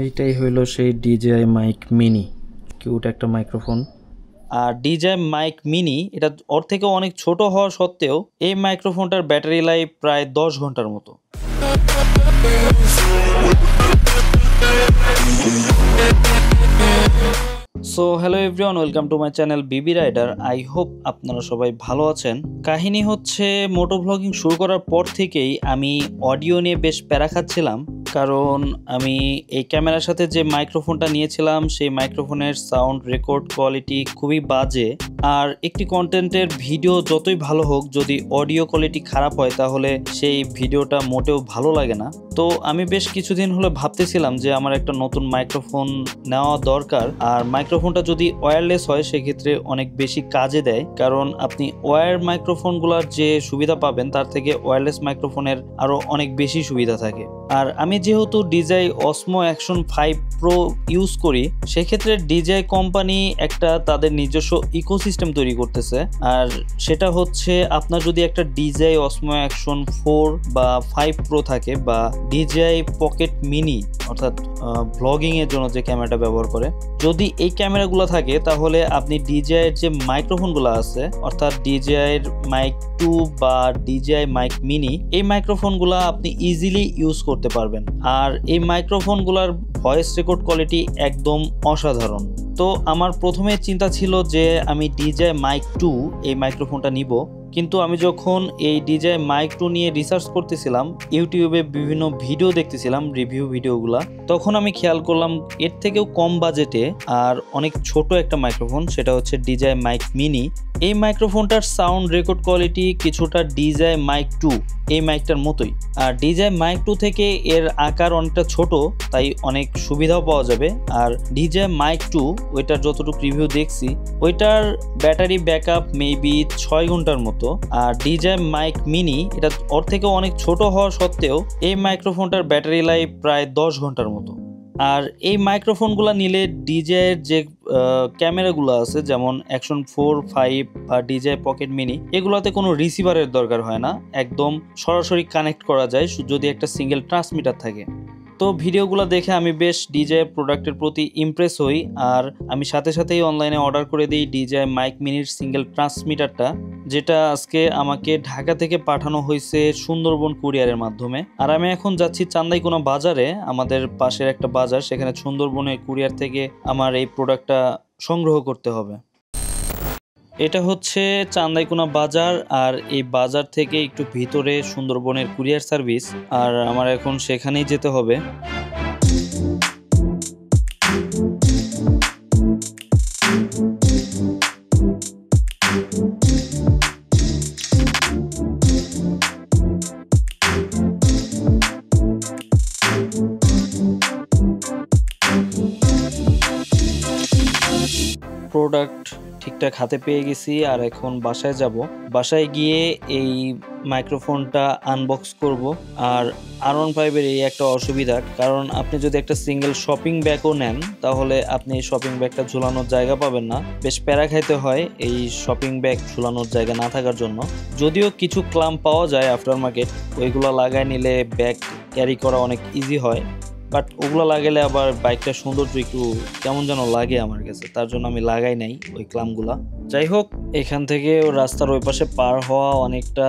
এইটাই হইল সেই DJI মাইক মিনি, কিউট একটা মাইক্রোফোন। আর DJI মাইক মিনি এটা ওর থেকে অনেক ছোট হওয়া সত্ত্বেও এই মাইক্রোফোনটার ব্যাটারি লাইফ প্রায় 10 ঘন্টার মতো। So hello everyone, welcome to my channel Bibi rider. I hope আপনারা সবাই ভালো আছেন। কাহিনী হচ্ছে, মোটো ব্লগিং শুরু করার পর থেকেই আমি অডিও নিয়ে বেশ প্যারা খাচ্ছিলাম, কারণ আমি এই ক্যামেরার সাথে যে মাইক্রোফোনটা নিয়েছিলাম সেই মাইক্রোফোনের সাউন্ড রেকর্ড কোয়ালিটি খুবই বাজে। আর একটি কন্টেন্টের ভিডিও যতই ভালো হোক, যদি অডিও কোয়ালিটি খারাপ হয় তাহলে সেই ভিডিওটা মোটেও ভালো লাগে না। তো আমি বেশ কিছুদিন হলো ভাবতেছিলাম যে আমার একটা নতুন মাইক্রোফোন নেওয়া দরকার। আর মাইক্রোফোনটা যদি ওয়্যারলেস হয় সেক্ষেত্রে অনেক বেশি কাজে দেয়, কারণ আপনি ওয়্যার মাইক্রোফোনগুলোর যে সুবিধা পাবেন তার থেকে ওয়্যারলেস মাইক্রোফোনের আরও অনেক বেশি সুবিধা থাকে। আর আমি যেহেতু DJI Osmo Action 5 Pro use করি, সেক্ষেত্রে DJI কোম্পানি একটা তাদের নিজস্ব ইকোসিস্টেম তৈরি করতেছে। আর সেটা হচ্ছে, আপনার যদি একটা DJI Osmo Action 4 বা 5 Pro থাকে, বা DJI Pocket Mini অর্থাৎ ব্লগিং এর জন্য যে ক্যামেরাটা ব্যবহার করে, যদি এই ক্যামেরাগুলো থাকে তাহলে আপনি DJI এর যে মাইক্রোফোনগুলো আছে অর্থাৎ DJI এর মাইক 2 বা DJI মাইক মিনি, এই মাইক্রোফোনগুলো আপনি ইজিলি ইউজ করতে পারবেন। আর এই মাইক্রোফোনগুলোর ভয়েস রেকর্ড কোয়ালিটি একদম অসাধারণ। তো আমার প্রথমে চিন্তা ছিল যে আমি DJI মাইক 2 এই মাইক্রোফোনটা নিব, কিন্তু আমি যখন এই DJI মাইক 2 নিয়ে রিসার্চ করতেছিলাম, ইউটিউবে বিভিন্ন ভিডিও দেখতেছিলাম, রিভিউ ভিডিওগুলা, তখন আমি খেয়াল করলাম এর থেকেও কম বাজেটে আর অনেক ছোট একটা মাইক্রোফোন, সেটা হচ্ছে DJI মাইক মিনি। এই মাইক্রোফোনটার সাউন্ড রেকর্ড কোয়ালিটি কিছুটা DJI মাইক 2 এই মাইকটার মতোই। আর DJI মাইক 2 থেকে এর আকার অনেকটা ছোট, তাই অনেক সুবিধাও পাওয়া যাবে। আর DJI মাইক 2 ওইটার যতটুকু রিভিউ দেখছি, ওইটার ব্যাটারি ব্যাকআপ মেবি 6 ঘন্টার মতো। আর DJI মাইক মিনি এটা ওর থেকে অনেক ছোট হওয়া সত্ত্বেও এই মাইক্রোফোনটার ব্যাটারি লাইফ প্রায় 10 ঘন্টার মতো। আর এই মাইক্রোফোনগুলো নিলে DJI এর যে ক্যামেরাগুলো আছে, যেমন Action 4, 5 বা DJI Pocket Mini, এগুলোতে কোনো রিসিভারের দরকার হয় না, একদম সরাসরি কানেক্ট করা যায় যদি একটা সিঙ্গেল ট্রান্সমিটার থাকে। তো ভিডিওগুলো দেখে আমি বেশ DJI প্রোডাক্টের প্রতি ইমপ্রেস হই। আর আমি সাথে সাথেই অনলাইনে অর্ডার করে দিই DJI মাইক মিনির সিঙ্গেল ট্রান্সমিটারটা, যেটা আজকে আমাকে ঢাকা থেকে পাঠানো হয়েছে সুন্দরবন কুরিয়ারের মাধ্যমে। আর আমি এখন যাচ্ছি চান্দাইকোনা বাজারে, আমাদের পাশের একটা বাজার, সেখানে সুন্দরবনের কুরিয়ার থেকে আমার এই প্রোডাক্টটা সংগ্রহ করতে হবে। এটা হচ্ছে চান্দাইকোনা বাজার, আর এই বাজার থেকে একটু ভিতরে সুন্দরবনের কুরিয়ার সার্ভিস, আর আমার এখন সেখানেই যেতে হবে। প্রোডাক্ট ঠিকঠাক হাতে পেয়ে গেছি, আর এখন বাসায় যাব। বাসায় গিয়ে এই মাইক্রোফোনটা আনবক্স করব। আর R15 এর এই একটা অসুবিধা, কারণ আপনি যদি একটা সিঙ্গেল শপিং ব্যাগও নেন তাহলে আপনি এই শপিং ব্যাগটা ঝুলানোর জায়গা পাবেন না, বেশ প্যারা খাইতে হয় এই শপিং ব্যাগ ঝুলানোর জায়গা না থাকার জন্য। যদিও কিছু ক্লাম্প পাওয়া যায় আফটার মার্কেট, ওইগুলো লাগায় নিলে ব্যাগ ক্যারি করা অনেক ইজি হয়, বাট ওগুলো লাগালে আবার বাইকটা সৌন্দর্য একটু কেমন যেন লাগে আমার কাছে, তার জন্য আমি লাগাই নাই ওই ক্লামগুলা। যাই হোক, এখান থেকে রাস্তার ওই পাশে পার হওয়া অনেকটা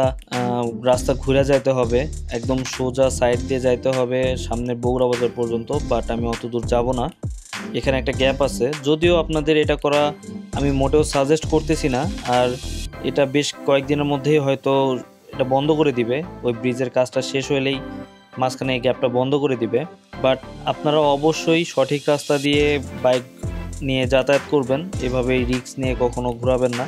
রাস্তা ঘুরে যাইতে হবে, একদম সোজা সাইড দিয়ে যাইতে হবে সামনের বগুড়া বাজার পর্যন্ত, বাট আমি অত দূর যাব না, এখানে একটা গ্যাপ আছে। যদিও আপনাদের এটা করা আমি মোটেও সাজেস্ট করতেছি না, আর এটা বেশ কয়েকদিনের মধ্যেই হয়তো এটা বন্ধ করে দিবে, ওই ব্রিজের কাজটা শেষ হলেই মাঝখানে এই গ্যাপটা বন্ধ করে দিবে। বাট আপনারা অবশ্যই সঠিক রাস্তা দিয়ে বাইক নিয়ে যাতায়াত করবেন, এভাবেই রিস্ক নিয়ে কখনো ঘোরাবেন না,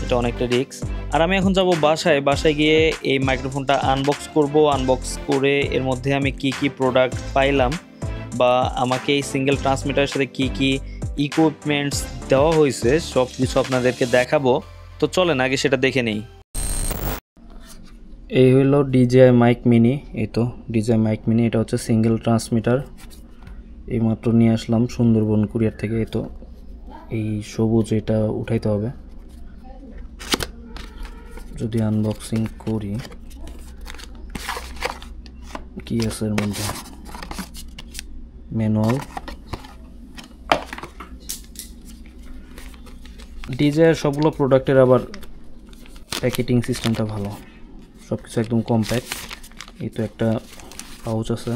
এটা অনেকটা রিস্ক। আর আমি এখন যাব বাসায় গিয়ে এই মাইক্রোফোনটা আনবক্স করব। আনবক্স করে এর মধ্যে আমি কি কি প্রোডাক্ট পাইলাম, বা আমাকে এই সিঙ্গেল ট্রান্সমিটারের সাথে কি কি ইকুইপমেন্টস দেওয়া হয়েছে, সব কিছু আপনাদেরকে দেখাবো। তো চলেন আগে সেটা দেখে নেই। এই হলো DJI মাইক মিনি, এই তো DJI মাইক মিনি, এটা হচ্ছে সিঙ্গেল ট্রান্সমিটার। এইমাত্র নিয়ে আসলাম সুন্দরবন কুরিয়ার থেকে। এই তো এই সবুজ, এটা উঠাইতে হবে। যদি আনবক্সিং করি, কি আছে এর মধ্যে, ম্যানুয়াল। ডিজায়ার সবগুলো প্রোডাক্টের আবার প্যাকেটিং সিস্টেমটা ভালো, সব কিছু একদম কম্প্যাক্ট। এই তো একটা পাউচ আছে,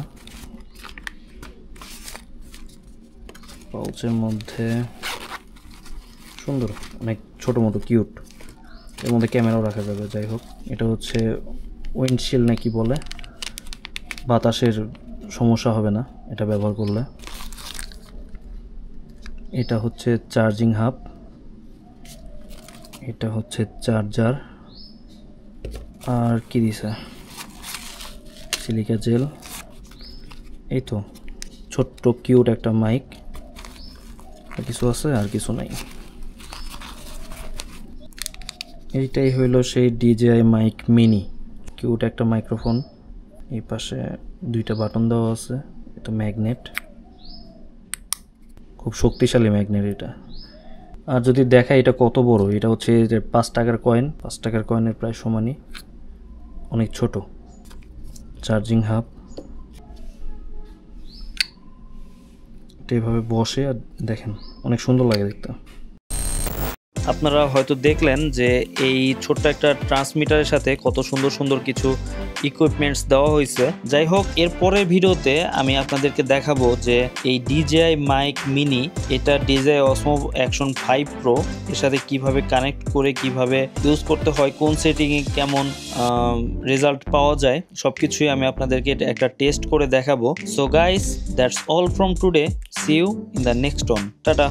পাউচের মধ্যে সুন্দর অনেক ছোটো মোটো কিউট, এর মধ্যে ক্যামেরাও রাখা যাবে। যাই হোক, এটা হচ্ছে উইন্ডশিল্ড নাকি বলে, বাতাসের সমস্যা হবে না এটা ব্যবহার করলে। এটা হচ্ছে চার্জিং হাব, এটা হচ্ছে চার্জার, আর কি দিছে সিলিকা জেল। এই তো ছোট্ট কিউট একটা মাইক, কিছু আছে আর কিছু নাই। এইটাই হইলো সেই DJI মাইক মিনি, কিউট একটা মাইক্রোফোন। এই পাশে দুইটা বাটন দেওয়া আছে, এটা ম্যাগনেট, খুব শক্তিশালী ম্যাগনেট এটা। আর যদি দেখা এটা কত বড়, এটা হচ্ছে 5 টাকার কয়েন, 5 টাকার কয়েনের প্রায় সমানই, অনেক ছোট। চার্জিং হাব, এটা এভাবে বসে আর দেখেন অনেক সুন্দর লাগে দেখতে। আপনারা হয়তো দেখলেন যে এই ছোট্ট একটা ট্রান্সমিটারের সাথে কত সুন্দর সুন্দর কিছু ইকুইপমেন্টস দেওয়া হয়েছে। যাই হোক, এর পরের ভিডিওতে আমি আপনাদেরকে দেখাবো যে এই DJI মাইক মিনি, এটা DJI Osmo Action 5 Pro এর সাথে কিভাবে কানেক্ট করে কিভাবে ইউজ করতে হয়, কোন সেটিংয়ে কেমন রেজাল্ট পাওয়া যায়, সবকিছুই আমি আপনাদেরকে একটা টেস্ট করে দেখাবো। So guys, that's all from today, see you in the next one, tata.